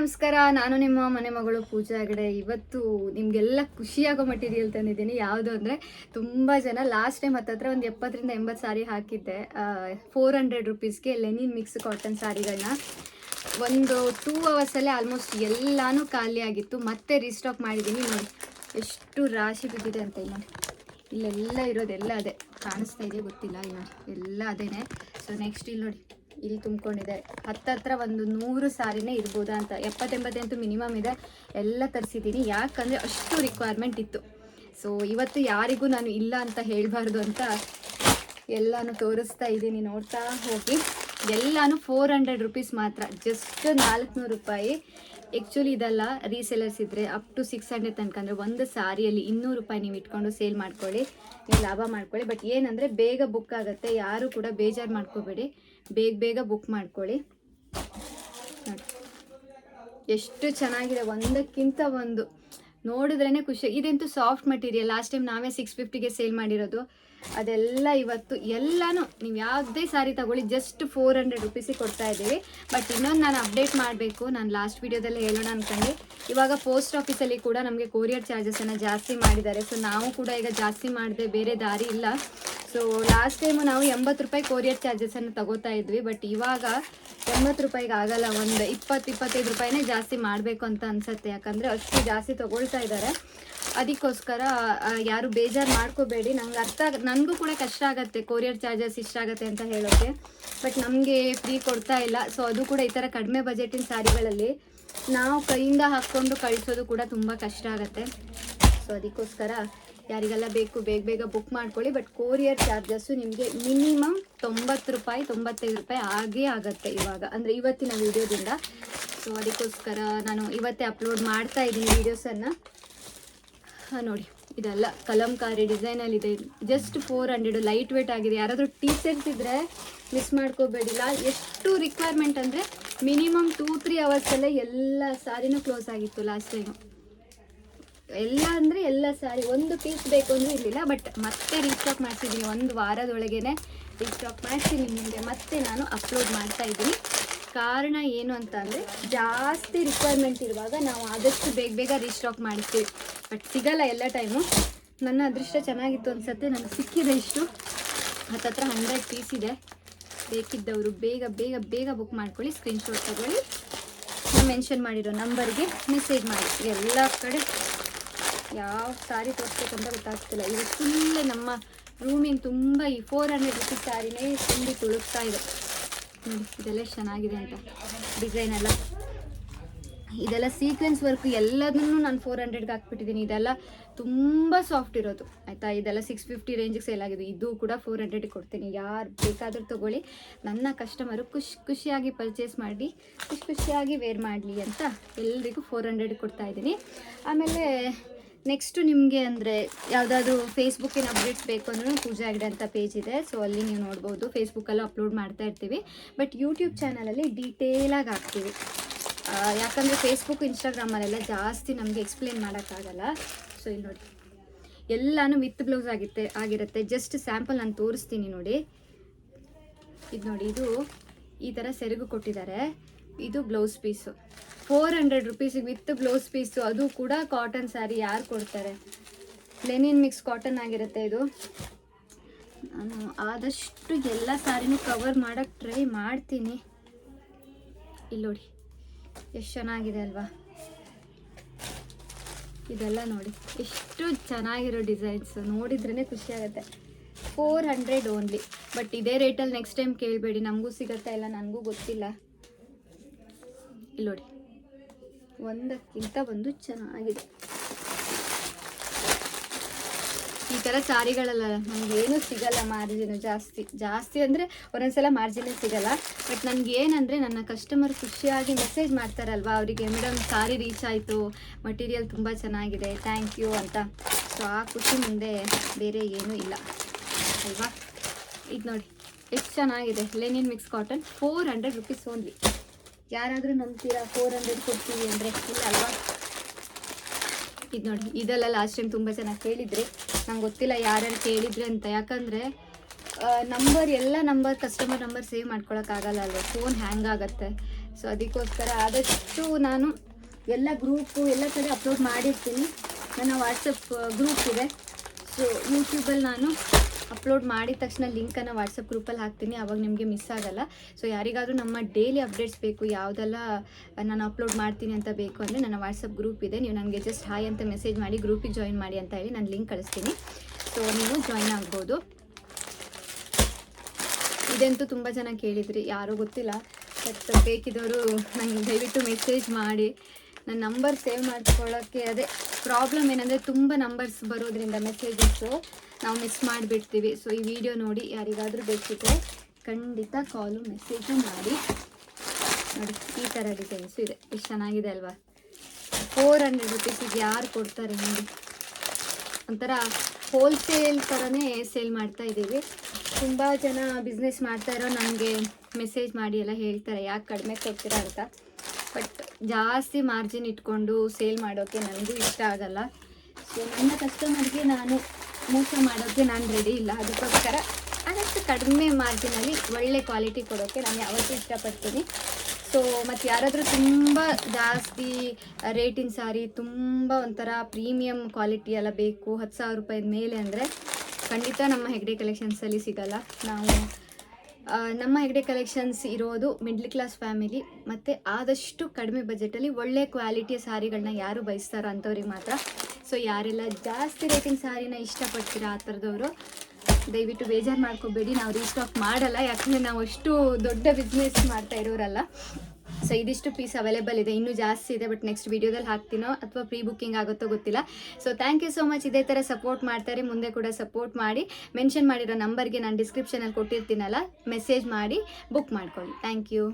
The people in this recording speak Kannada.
ನಮಸ್ಕಾರ. ನಾನು ನಿಮ್ಮ ಮನೆ ಮಗಳು ಪೂಜಾ ಹೆಗಡೆ. ಇವತ್ತು ನಿಮಗೆಲ್ಲ ಖುಷಿಯಾಗೋ ಮಟೀರಿಯಲ್ ತಂದಿದ್ದೀನಿ. ಯಾವುದು ಅಂದರೆ ತುಂಬ ಜನ ಲಾಸ್ಟ್ ಟೈಮ್ ಹತ್ತತ್ರ ಒಂದು 70-80 ಸಾರಿ ಹಾಕಿದ್ದೆ. 400 ರುಪೀಸ್ಗೆ ಲೆನಿನ್ ಮಿಕ್ಸ್ ಕಾಟನ್ ಸಾರಿಗಳನ್ನ ಒಂದು 2 ಅವರ್ಸಲ್ಲೇ ಆಲ್ಮೋಸ್ಟ್ ಎಲ್ಲನೂ ಖಾಲಿ ಆಗಿತ್ತು. ಮತ್ತೆ ರೀಸ್ಟಾಕ್ ಮಾಡಿದ್ದೀನಿ. ನೋಡಿ ಎಷ್ಟು ರಾಶಿ ಬಿದ್ದಿದೆ ಅಂತ. ನೋಡಿ ಇಲ್ಲೆಲ್ಲ ಇರೋದೆಲ್ಲ ಅದೇ ಕಾಣಿಸ್ತಾ ಇದೆ, ಗೊತ್ತಿಲ್ಲ. ನೋಡಿ ಎಲ್ಲ ಅದೇನೆ. ಸೊ ನೆಕ್ಸ್ಟ್ ಇಲ್ಲಿ ನೋಡಿ, ಇಲ್ಲಿ ತುಂಬಿಕೊಂಡಿದೆ. ಹತ್ತತ್ರ ಒಂದು 100 ಸಾರಿನೇ ಇರ್ಬೋದಾ ಅಂತ. 70-80 ಅಂತೂ ಮಿನಿಮಮ್ ಇದೆ. ಎಲ್ಲ ತರಿಸಿದ್ದೀನಿ, ಯಾಕಂದರೆ ಅಷ್ಟು ರಿಕ್ವೈರ್ಮೆಂಟ್ ಇತ್ತು. ಸೊ ಇವತ್ತು ಯಾರಿಗೂ ನಾನು ಇಲ್ಲ ಅಂತ ಹೇಳಬಾರ್ದು ಅಂತ ಎಲ್ಲನೂ ತೋರಿಸ್ತಾ ಇದ್ದೀನಿ. ನೋಡ್ತಾ ಹೋಗಿ. ಎಲ್ಲನೂ 400 ರುಪೀಸ್ ಮಾತ್ರ, ಜಸ್ಟ್ 400 ರೂಪಾಯಿ. ಆ್ಯಕ್ಚುಲಿ ಇದೆಲ್ಲ ರೀಸೇಲರ್ಸ್ ಇದ್ದರೆ ಅಪ್ ಟು 600 ತನಕ, ಅಂದರೆ ಒಂದು ಸಾರಿಯಲ್ಲಿ 200 ರೂಪಾಯಿ ನೀವು ಇಟ್ಕೊಂಡು ಸೇಲ್ ಮಾಡ್ಕೊಳ್ಳಿ, ನೀವು ಲಾಭ ಮಾಡ್ಕೊಳ್ಳಿ. ಬಟ್ ಏನಂದರೆ ಬೇಗ ಬುಕ್ ಆಗುತ್ತೆ. ಯಾರು ಕೂಡ ಬೇಜಾರು ಮಾಡ್ಕೋಬೇಡಿ, ಬೇಗ ಬುಕ್ ಮಾಡ್ಕೊಳ್ಳಿ. ನೋಡಿ ಎಷ್ಟು ಚೆನ್ನಾಗಿದೆ, ಒಂದಕ್ಕಿಂತ ಒಂದು ನೋಡಿದ್ರೇ ಖುಷಿ. ಇದಂತೂ ಸಾಫ್ಟ್ ಮಟೀರಿಯಲ್. ಲಾಸ್ಟ್ ಟೈಮ್ ನಾವೇ 650ಗೆ ಸೇಲ್ ಮಾಡಿರೋದು. ಅದೆಲ್ಲ ಇವತ್ತು ಎಲ್ಲನೂ ನೀವು ಯಾವುದೇ ಸಾರಿ ತಗೊಳ್ಳಿ, ಜಸ್ಟ್ 400 ರುಪೀಸಿಗೆ ಕೊಡ್ತಾ ಇದ್ದೀವಿ. ಬಟ್ ಇನ್ನೊಂದು ನಾನು ಅಪ್ಡೇಟ್ ಮಾಡಬೇಕು, ನಾನು ಲಾಸ್ಟ್ ವೀಡಿಯೋದಲ್ಲೇ ಹೇಳೋಣ ಅಂದ್ಕೊಂಡು. ಇವಾಗ ಪೋಸ್ಟ್ ಆಫೀಸಲ್ಲಿ ಕೂಡ ನಮಗೆ ಕೊರಿಯರ್ ಚಾರ್ಜಸನ್ನು ಜಾಸ್ತಿ ಮಾಡಿದ್ದಾರೆ. ಸೊ ನಾವು ಕೂಡ ಈಗ ಜಾಸ್ತಿ ಮಾಡಿದೆ, ಬೇರೆ ದಾರಿ ಇಲ್ಲ. ಸೊ ಲಾಸ್ಟ್ ಟೈಮು ನಾವು 80 ರೂಪಾಯಿ ಕೊರಿಯರ್ ಚಾರ್ಜಸನ್ನು ತಗೋತಾ ಇದ್ವಿ. ಬಟ್ ಇವಾಗ 80 ರೂಪಾಯಿಗೆ ಆಗಲ್ಲ, ಒಂದು 20-25 ರೂಪಾಯಿನೇ ಜಾಸ್ತಿ ಮಾಡಬೇಕು ಅಂತ ಅನಿಸುತ್ತೆ. ಯಾಕಂದರೆ ಅಷ್ಟು ಜಾಸ್ತಿ ತೊಗೊಳ್ತಾ ಇದ್ದಾರೆ. ಅದಕ್ಕೋಸ್ಕರ ಯಾರು ಬೇಜಾರು ಮಾಡ್ಕೋಬೇಡಿ. ನನಗೂ ಕೂಡ ಕಷ್ಟ ಆಗುತ್ತೆ ಕೊರಿಯರ್ ಚಾರ್ಜಸ್ ಇಷ್ಟಾಗತ್ತೆ ಅಂತ ಹೇಳೋಕ್ಕೆ. ಬಟ್ ನಮಗೆ ಫ್ರೀ ಕೊಡ್ತಾ ಇಲ್ಲ. ಸೊ ಅದು ಕೂಡ ಈ ಥರ ಕಡಿಮೆ ಬಜೆಟಿನ ಸಾರಿಗಳಲ್ಲಿ ನಾವು ಕೈಯಿಂದ ಹಾಕ್ಕೊಂಡು ಕಳಿಸೋದು ಕೂಡ ತುಂಬ ಕಷ್ಟ ಆಗುತ್ತೆ. ಸೊ ಅದಕ್ಕೋಸ್ಕರ ಯಾರಿಗೆಲ್ಲ ಬೇಕು ಬೇಗ ಬುಕ್ ಮಾಡ್ಕೊಳ್ಳಿ. ಬಟ್ ಕೊರಿಯರ್ ಚಾರ್ಜಸ್ಸು ನಿಮಗೆ ಮಿನಿಮಮ್ 90 ರೂಪಾಯಿ 95 ರೂಪಾಯಿ ಆಗೇ ಆಗುತ್ತೆ ಇವಾಗ, ಅಂದರೆ ಇವತ್ತಿನ ವೀಡಿಯೋದಿಂದ. ಸೊ ಅದಕ್ಕೋಸ್ಕರ ನಾನು ಇವತ್ತೇ ಅಪ್ಲೋಡ್ ಮಾಡ್ತಾ ಇದ್ದೀನಿ ವೀಡಿಯೋಸನ್ನು. ನೋಡಿ ಇದೆಲ್ಲ ಕಲಂಕಾರಿ ಡಿಸೈನಲ್ಲಿದೆ. ಜಸ್ಟ್ 400, ಲೈಟ್ ವೇಟ್ ಆಗಿದೆ. ಯಾರಾದರೂ ಟೀಚರ್ಸ್ ಇದ್ದರೆ ಮಿಸ್ ಮಾಡ್ಕೋಬೇಡಿಲ್ಲ. ಎಷ್ಟು ರಿಕ್ವೈರ್ಮೆಂಟ್ ಅಂದರೆ ಮಿನಿಮಮ್ 2-3 ಅವರ್ಸಲ್ಲೇ ಎಲ್ಲ ಸಾರಿನೂ ಕ್ಲೋಸ್ ಆಗಿತ್ತು ಲಾಸ್ಟ್ ಟೈಮು. ಎಲ್ಲ ಅಂದರೆ ಎಲ್ಲ ಸಾರಿ, ಒಂದು ಪೀಸ್ ಬೇಕು ಅಂದರೂ ಇರಲಿಲ್ಲ. ಬಟ್ ಮತ್ತೆ ರೀಸ್ಟಾಕ್ ಮಾಡಿಸಿದ್ದೀನಿ, ಒಂದು ವಾರದೊಳಗೇ ರೀಸ್ಟಾಕ್ ಮಾಡಿಸಿ ನಿಮಗೆ ಮತ್ತೆ ನಾನು ಅಪ್ಲೋಡ್ ಮಾಡ್ತಾ ಇದ್ದೀನಿ. ಕಾರಣ ಏನು ಅಂತ ಅಂದರೆ ಜಾಸ್ತಿ ರಿಕ್ವೈರ್ಮೆಂಟ್ ಇರುವಾಗ ನಾವು ಆದಷ್ಟು ಬೇಗ ರೀಸ್ಟಾಕ್ ಮಾಡ್ತೀವಿ. ಬಟ್ ಸಿಗಲ್ಲ ಎಲ್ಲ ಟೈಮು. ನನ್ನ ಅದೃಷ್ಟ ಚೆನ್ನಾಗಿತ್ತು ಅನಿಸುತ್ತೆ, ನನಗೆ ಸಿಕ್ಕಿದೆ ಇಷ್ಟು. ಹತ್ತತ್ರ 100 ಪೀಸ್ ಇದೆ. ಬೇಕಿದ್ದವರು ಬೇಗ ಬುಕ್ ಮಾಡ್ಕೊಳ್ಳಿ. ಸ್ಕ್ರೀನ್ಶಾಟ್ ತಗೊಳ್ಳಿ, ನಾನು ಮೆನ್ಷನ್ ಮಾಡಿರೋ ನಂಬರ್ಗೆ ಮೆಸೇಜ್ ಮಾಡಿ. ಎಲ್ಲ ಕಡೆ ಯಾವ ಸಾರಿ ತೋರಿಸ್ಬೇಕಂತ ಗೊತ್ತಾಗ್ತಿಲ್ಲ. ಇದು ಫುಲ್ ನಮ್ಮ ರೂಮಿನ ತುಂಬ ಈ 400 ರುಪೀಸ್ ಸಾರಿನೇ ತುಂಬಿ ತುಳುಕ್ತಾ ಇದೆ. ನೋಡಿ ಇದೆಲ್ಲ ಚೆನ್ನಾಗಿದೆ ಅಂತ ಡಿಸೈನ್ ಎಲ್ಲ. ಇದೆಲ್ಲ ಸೀಕ್ವೆನ್ಸ್ ವರ್ಕ್ ಎಲ್ಲದನ್ನೂ ನಾನು 400ಗೆ ಹಾಕ್ಬಿಟ್ಟಿದ್ದೀನಿ. ಇದೆಲ್ಲ ತುಂಬ ಸಾಫ್ಟ್ ಇರೋದು ಆಯಿತಾ. ಇದೆಲ್ಲ 650 ರೇಂಜಿಗೆ ಸೇಲ್ ಆಗಿದೆ. ಇದು ಕೂಡ 400ಗೆ ಕೊಡ್ತೀನಿ. ಯಾರು ಬೇಕಾದರೂ ತೊಗೊಳ್ಳಿ. ನನ್ನ ಕಸ್ಟಮರು ಖುಷಿಯಾಗಿ ಪರ್ಚೇಸ್ ಮಾಡಿ ಖುಷಿಯಾಗಿ ವೇರ್ ಮಾಡಲಿ ಅಂತ ಎಲ್ರಿಗೂ 400ಗೆ ಕೊಡ್ತಾಯಿದ್ದೀನಿ. ಆಮೇಲೆ ನೆಕ್ಸ್ಟು ನಿಮಗೆ ಅಂದರೆ ಯಾವುದಾದ್ರೂ ಫೇಸ್ಬುಕ್ಕಿನ ಅಪ್ಡೇಟ್ಸ್ ಬೇಕು ಅಂದ್ರೂ ಪೂಜಾ ಹೆಗಡೆ ಅಂತ ಪೇಜ್ ಇದೆ. ಸೊ ಅಲ್ಲಿ ನೀವು ನೋಡ್ಬೋದು. ಫೇಸ್ಬುಕ್ಕಲ್ಲೂ ಅಪ್ಲೋಡ್ ಮಾಡ್ತಾ ಇರ್ತೀವಿ. ಬಟ್ ಯೂಟ್ಯೂಬ್ ಚಾನಲಲ್ಲಿ ಡೀಟೇಲಾಗಿ ಹಾಕ್ತೀವಿ. ಯಾಕಂದರೆ ಫೇಸ್ಬುಕ್ ಇನ್ಸ್ಟಾಗ್ರಾಮಲ್ಲೆಲ್ಲ ಜಾಸ್ತಿ ನಮಗೆ ಎಕ್ಸ್ಪ್ಲೇನ್ ಮಾಡೋಕ್ಕಾಗಲ್ಲ. ಸೊ ಇಲ್ಲಿ ನೋಡಿ ಎಲ್ಲನೂ ವಿತ್ ಬ್ಲೌಸ್ ಆಗಿರುತ್ತೆ. ಜಸ್ಟ್ ಸ್ಯಾಂಪಲ್ ನಾನು ತೋರಿಸ್ತೀನಿ ನೋಡಿ. ಇದು ನೋಡಿ, ಇದು ಈ ಥರ ಸೆರಗು ಕೊಟ್ಟಿದ್ದಾರೆ. ಇದು ಬ್ಲೌಸ್ ಪೀಸು 400 ರುಪೀಸಿಗೆ ವಿತ್ ಬ್ಲೌಸ್ ಪೀಸು, ಅದು ಕೂಡ ಕಾಟನ್ ಸ್ಯಾರಿ. ಯಾರು ಕೊಡ್ತಾರೆ? ಲೆನಿನ್ ಮಿಕ್ಸ್ ಕಾಟನ್ ಆಗಿರುತ್ತೆ ಇದು. ನಾನು ಆದಷ್ಟು ಎಲ್ಲ ಸ್ಯಾರಿನೂ ಕವರ್ ಮಾಡೋಕ್ಕೆ ಟ್ರೈ ಮಾಡ್ತೀನಿ. ಇಲ್ಲಿ ನೋಡಿ ಎಷ್ಟು ಚೆನ್ನಾಗಿದೆ ಅಲ್ವಾ. ಇದೆಲ್ಲ ನೋಡಿ ಎಷ್ಟು ಚೆನ್ನಾಗಿರೋ ಡಿಸೈನ್ಸ್, ನೋಡಿದ್ರೇ ಖುಷಿಯಾಗುತ್ತೆ. 400 ಓನ್ಲಿ. ಬಟ್ ಇದೇ ರೇಟಲ್ಲಿ ನೆಕ್ಸ್ಟ್ ಟೈಮ್ ಕೇಳಬೇಡಿ, ನಮಗೂ ಸಿಗುತ್ತಾ ಇಲ್ಲ ನನಗೂ ಗೊತ್ತಿಲ್ಲ. ಇಲ್ಲಿ ನೋಡಿ ಒಂದಕ್ಕಿಂತ ಒಂದು ಚೆನ್ನಾಗಿದೆ. ಈ ಥರ ಸಾರಿಗಳಲ್ಲ ನನಗೇನು ಸಿಗಲ್ಲ ಮಾರ್ಜಿನು ಜಾಸ್ತಿ ಅಂದರೆ ಒಂದೊಂದ್ಸಲ ಮಾರ್ಜಿನೇ ಸಿಗಲ್ಲ. ಬಟ್ ನನಗೇನಂದರೆ ನನ್ನ ಕಸ್ಟಮರ್ ಖುಷಿಯಾಗಿ ಮೆಸೇಜ್ ಮಾಡ್ತಾರಲ್ವ, ಅವರಿಗೆ ಮೇಡಮ್ ಸಾರಿ ರೀಚ್ ಆಯಿತು, ಮಟೀರಿಯಲ್ ತುಂಬ ಚೆನ್ನಾಗಿದೆ, ಥ್ಯಾಂಕ್ ಯು ಅಂತ. ಸೊ ಆ ಖುಷಿ ಮುಂದೆ ಬೇರೆ ಏನೂ ಇಲ್ಲ ಅಲ್ವಾ. ಇದು ನೋಡಿ ಎಷ್ಟು ಚೆನ್ನಾಗಿದೆ. Lenin mix cotton 400 rupees only. ಯಾರಾದರೂ ನಂಬ್ತೀರಾ 400 ಕೊಡ್ತೀವಿ ಅಂದರೆ? ಇಲ್ಲ ಅಲ್ವಾ. ಇದು ನೋಡಿ, ಇದೆಲ್ಲ ಲಾಸ್ಟ್ ಟೈಮ್ ತುಂಬ ಚೆನ್ನಾಗಿ ಕೇಳಿದ್ರಿ. ನಂಗೆ ಗೊತ್ತಿಲ್ಲ ಯಾರ್ಯಾರು ಕೇಳಿದ್ರಿ ಅಂತ. ಯಾಕಂದರೆ ಕಸ್ಟಮರ್ ನಂಬರ್ ಸೇವ್ ಮಾಡ್ಕೊಳಕ್ಕಾಗಲ್ಲ ಅಲ್ವಾ, ಫೋನ್ ಹ್ಯಾಂಗ್ ಆಗುತ್ತೆ. ಸೊ ಅದಕ್ಕೋಸ್ಕರ ಆದಷ್ಟು ನಾನು ಎಲ್ಲ ಗ್ರೂಪು ಎಲ್ಲ ಕಡೆ ಅಪ್ಲೋಡ್ ಮಾಡಿರ್ತೀನಿ. ನನ್ನ ವಾಟ್ಸಪ್ ಗ್ರೂಪ್ ಇದೆ. ಸೊ ಯೂಟ್ಯೂಬಲ್ಲಿ ನಾನು ಅಪ್ಲೋಡ್ ಮಾಡಿದ ತಕ್ಷಣ ಲಿಂಕನ್ನು ವಾಟ್ಸಪ್ ಗ್ರೂಪಲ್ಲಿ ಹಾಕ್ತೀನಿ, ಆವಾಗ ನಿಮಗೆ ಮಿಸ್ ಆಗೋಲ್ಲ. ಸೊ ಯಾರಿಗಾದರೂ ನಮ್ಮ ಡೈಲಿ ಅಪ್ಡೇಟ್ಸ್ ಬೇಕು, ಯಾವುದೆಲ್ಲ ನಾನು ಅಪ್ಲೋಡ್ ಮಾಡ್ತೀನಿ ಅಂತ ಬೇಕು ಅಂದರೆ ನನ್ನ ವಾಟ್ಸಪ್ ಗ್ರೂಪ್ ಇದೆ. ನೀವು ನನಗೆ ಜಸ್ಟ್ ಹಾಯ್ ಅಂತ ಮೆಸೇಜ್ ಮಾಡಿ ಗ್ರೂಪಿಗೆ ಜಾಯಿನ್ ಮಾಡಿ ಅಂತ ಹೇಳಿ ನಾನು ಲಿಂಕ್ ಕಳಿಸ್ತೀನಿ. ಸೊ ನೀವು ಜಾಯಿನ್ ಆಗ್ಬೋದು. ಇದಂತೂ ತುಂಬ ಜನ ಕೇಳಿದ್ರಿ, ಯಾರೂ ಗೊತ್ತಿಲ್ಲ. ಬಟ್ ಬೇಕಿದ್ದವರು ನನಗೆ ದಯವಿಟ್ಟು ಮೆಸೇಜ್ ಮಾಡಿ. ನನ್ನ ನಂಬರ್ ಸೇವ್ ಮಾಡ್ಕೊಳ್ಳೋಕ್ಕೆ ಅದೇ ಪ್ರಾಬ್ಲಮ್ ಏನಂದರೆ ತುಂಬ ನಂಬರ್ಸ್ ಬರೋದ್ರಿಂದ ಮೆಸೇಜಸ್ಸು ನಾವು ಮಿಸ್ ಮಾಡಿಬಿಡ್ತೀವಿ. ಸೊ ಈ ವಿಡಿಯೋ ನೋಡಿ ಯಾರಿಗಾದರೂ ಬೇಕಿದ್ರೆ ಖಂಡಿತ ಕಾಲು ಮೆಸೇಜು ಮಾಡಿ. ನೋಡಿ ಈ ಥರ ಡಿಸೈನ್ಸು ಇದೆ, ಎಷ್ಟು ಚೆನ್ನಾಗಿದೆ ಅಲ್ವಾ. 400 ರುಪೀಸಿಗೆ ಯಾರು ಕೊಡ್ತಾರೆ ನೋಡಿ. ಒಂಥರ ಹೋಲ್ಸೇಲ್ ಥರನೇ ಸೇಲ್ ಮಾಡ್ತಾ ಇದ್ದೀವಿ. ತುಂಬ ಜನ ಬಿಸ್ನೆಸ್ ಮಾಡ್ತಾ ಇರೋ ನನಗೆ ಮೆಸೇಜ್ ಮಾಡಿ ಎಲ್ಲ ಹೇಳ್ತಾರೆ ಯಾಕೆ ಕಡಿಮೆ ಕೊಡ್ತೀರಾ ಅಂತ. ಬಟ್ ಜಾಸ್ತಿ ಮಾರ್ಜಿನ್ ಇಟ್ಕೊಂಡು ಸೇಲ್ ಮಾಡೋಕ್ಕೆ ನನಗೂ ಇಷ್ಟ ಆಗಲ್ಲ. ಸೊ ನನ್ನ ಕಸ್ಟಮರ್ಗೆ ನಾನು ಮೋಸ ಮಾಡೋಕ್ಕೆ ನಾನು ರೆಡಿ ಇಲ್ಲ. ಅದಕ್ಕೋಸ್ಕರ ಆದಷ್ಟು ಕಡಿಮೆ ಮಾರ್ಜಿನಲ್ಲಿ ಒಳ್ಳೆ ಕ್ವಾಲಿಟಿ ಕೊಡೋಕ್ಕೆ ನಾನು ಯಾವತ್ತೂ ಇಷ್ಟಪಡ್ತೀನಿ. ಸೊ ಮತ್ತು ಯಾರಾದರೂ ತುಂಬ ಜಾಸ್ತಿ ರೇಟಿನ ಸಾರಿ, ತುಂಬ ಒಂಥರ ಪ್ರೀಮಿಯಮ್ ಕ್ವಾಲಿಟಿ ಎಲ್ಲ ಬೇಕು 10,000 ರೂಪಾಯಿ ಮೇಲೆ ಅಂದರೆ ಖಂಡಿತ ನಮ್ಮ ಹೆಗ್ಡೆ ಕಲೆಕ್ಷನ್ಸಲ್ಲಿ ಸಿಗೋಲ್ಲ. ನಮ್ಮ ಹೆಗ್ಡೆ ಕಲೆಕ್ಷನ್ಸ್ ಇರೋದು ಮಿಡ್ಲ್ ಕ್ಲಾಸ್ ಫ್ಯಾಮಿಲಿ ಮತ್ತು ಆದಷ್ಟು ಕಡಿಮೆ ಬಜೆಟಲ್ಲಿ ಒಳ್ಳೆ ಕ್ವಾಲಿಟಿಯ ಸಾರಿಗಳನ್ನ ಯಾರು ಬಯಸ್ತಾರೋ ಅಂಥವ್ರಿಗೆ ಮಾತ್ರ. ಸೊ ಯಾರೆಲ್ಲ ಜಾಸ್ತಿ ರೇಟಿನ ಸಾರಿನ ಇಷ್ಟಪಡ್ತೀರಾ ಆ ಥರದವರು ದಯವಿಟ್ಟು ಬೇಜಾರು ಮಾಡ್ಕೋಬೇಡಿ, ನಾವು ರೀಸ್ಟಾಕ್ ಮಾಡಲ್ಲ. ಯಾಕಂದರೆ ನಾವು ಅಷ್ಟು ದೊಡ್ಡ ಬಿಸ್ನೆಸ್ ಮಾಡ್ತಾ ಇರೋರಲ್ಲ. ಸೊ ಇದಿಷ್ಟು ಪೀಸ್ ಅವೈಲೇಬಲ್ ಇದೆ, ಇನ್ನೂ ಜಾಸ್ತಿ ಇದೆ. ಬಟ್ ನೆಕ್ಸ್ಟ್ ವೀಡಿಯೋದಲ್ಲಿ ಹಾಕ್ತೀನೋ ಅಥವಾ ಪ್ರೀ ಬುಕ್ಕಿಂಗ್ ಆಗುತ್ತೋ ಗೊತ್ತಿಲ್ಲ. So thank you so much. ಇದೇ ಥರ ಸಪೋರ್ಟ್ ಮಾಡ್ತಾರೆ, ಮುಂದೆ ಕೂಡ ಸಪೋರ್ಟ್ ಮಾಡಿ. ಮೆನ್ಷನ್ ಮಾಡಿರೋ ನಂಬರ್ಗೆ ನಾನು ಡಿಸ್ಕ್ರಿಪ್ಷನಲ್ಲಿ ಕೊಟ್ಟಿರ್ತೀನಲ್ಲ, ಮೆಸೇಜ್ ಮಾಡಿ ಬುಕ್ ಮಾಡ್ಕೊಳ್ಳಿ. Thank you.